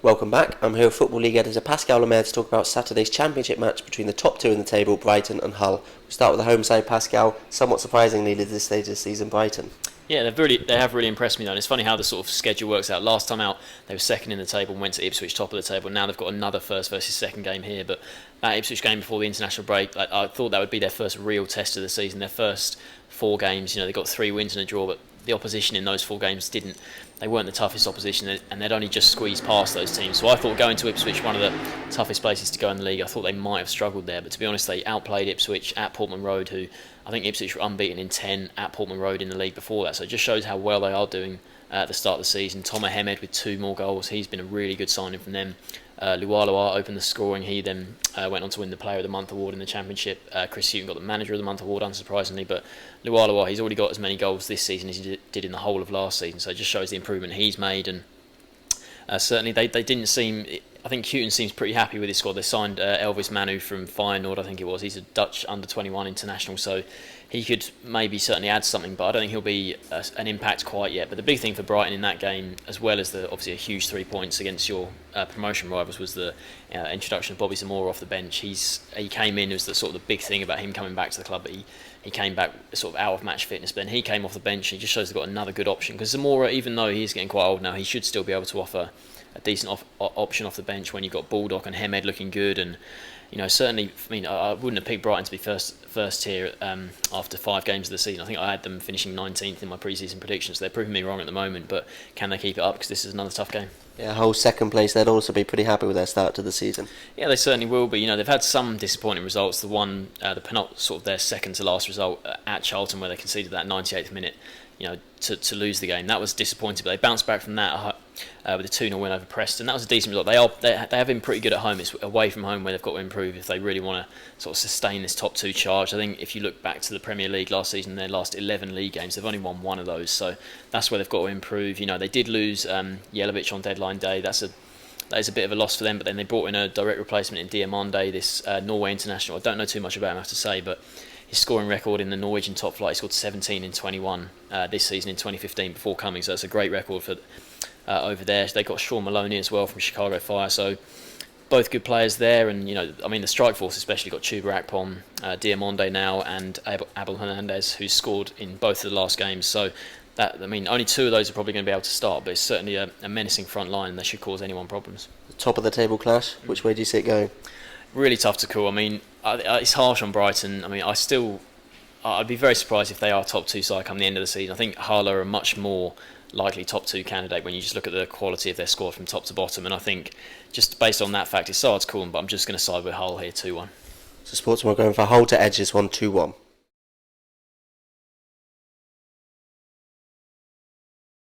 Welcome back. I'm here with Football League editor Pascal Lemaire to talk about Saturday's championship match between the top two in the table, Brighton and Hull. We start with the home side, Pascal. Somewhat surprisingly at this stage of the season, Brighton. Yeah, they have really impressed me though. And it's funny how the sort of schedule works out. Last time out, they were second in the table and went to Ipswich, top of the table. Now they've got another first versus second game here. But that Ipswich game before the international break, I thought that would be their first real test of the season. Their first 4 games, they got 3 wins and a draw, but the opposition in those 4 games they weren't the toughest opposition, and they'd only just squeezed past those teams. So I thought going to Ipswich, one of the toughest places to go in the league, I thought they might have struggled there. But to be honest, they outplayed Ipswich at Portman Road, who I think Ipswich were unbeaten in 10 at Portman Road in the league before that. So it just shows how well they are doing at the start of the season. Tomer Hemed with 2 more goals. He's been a really good signing from them. Lualua opened the scoring. He then went on to win the Player of the Month award in the Championship. Chris Hughton got the Manager of the Month award, unsurprisingly. But Lualua, he's already got as many goals this season as he did in the whole of last season. So it just shows the improvement he's made. And certainly they didn't seem... I think Hughton seems pretty happy with his squad. They signed Elvis Manu from Feyenoord, I think it was. He's a Dutch under-21 international, so he could maybe certainly add something, but I don't think he'll be an impact quite yet. But the big thing for Brighton in that game, as well as obviously a huge 3 points against your promotion rivals, was the introduction of Bobby Zamora off the bench. He came in, it was the sort of the big thing about him coming back to the club, but he came back sort of out of match fitness, but then he came off the bench and he just shows they've got another good option, because Zamora, even though he's getting quite old now, he should still be able to offer a decent option off the bench when you've got Baldock and Hemed looking good. And certainly, I wouldn't have picked Brighton to be first tier after 5 games of the season. I think I had them finishing 19th in my pre-season predictions. So they're proving me wrong at the moment, but can they keep it up? Because this is another tough game. Yeah, whole second place, they'd also be pretty happy with their start to the season. Yeah, they certainly will be. They've had some disappointing results. The penultimate, sort of their second to last result at Charlton, where they conceded that 98th minute, to lose the game. That was disappointing, but they bounced back from that with a 2-0 win over Preston. That was a decent result. They have been pretty good at home. It's away from home where they've got to improve if they really want to sort of sustain this top 2 charge. I think if you look back to the Premier League last season, their last 11 league games, they've only won 1 of those. So that's where they've got to improve. They did lose Jelavic on deadline day. That is a bit of a loss for them, but then they brought in a direct replacement in Diamande, this Norway international. I don't know too much about him, I have to say, but his scoring record in the Norwegian top flight, he scored 17 in 21 this season in 2015 before coming, so that's a great record for over there. They got Sean Maloney as well from Chicago Fire, so both good players there. And the strike force especially got Chuba Akpom, Diamande now, and Abel Hernandez, who's scored in both of the last games. So only 2 of those are probably going to be able to start, but it's certainly a menacing front line, and they should cause anyone problems. The top of the table clash, which way do you see it going? Really tough to call. It's harsh on Brighton. I'd be very surprised if they are top 2 side come the end of the season. I think Hull are a much more likely top 2 candidate when you just look at the quality of their squad from top to bottom. And I think just based on that fact, it's so hard to call them, but I'm just going to side with Hull here 2-1. So Sportsman are going for Hull to edge this one 2-1.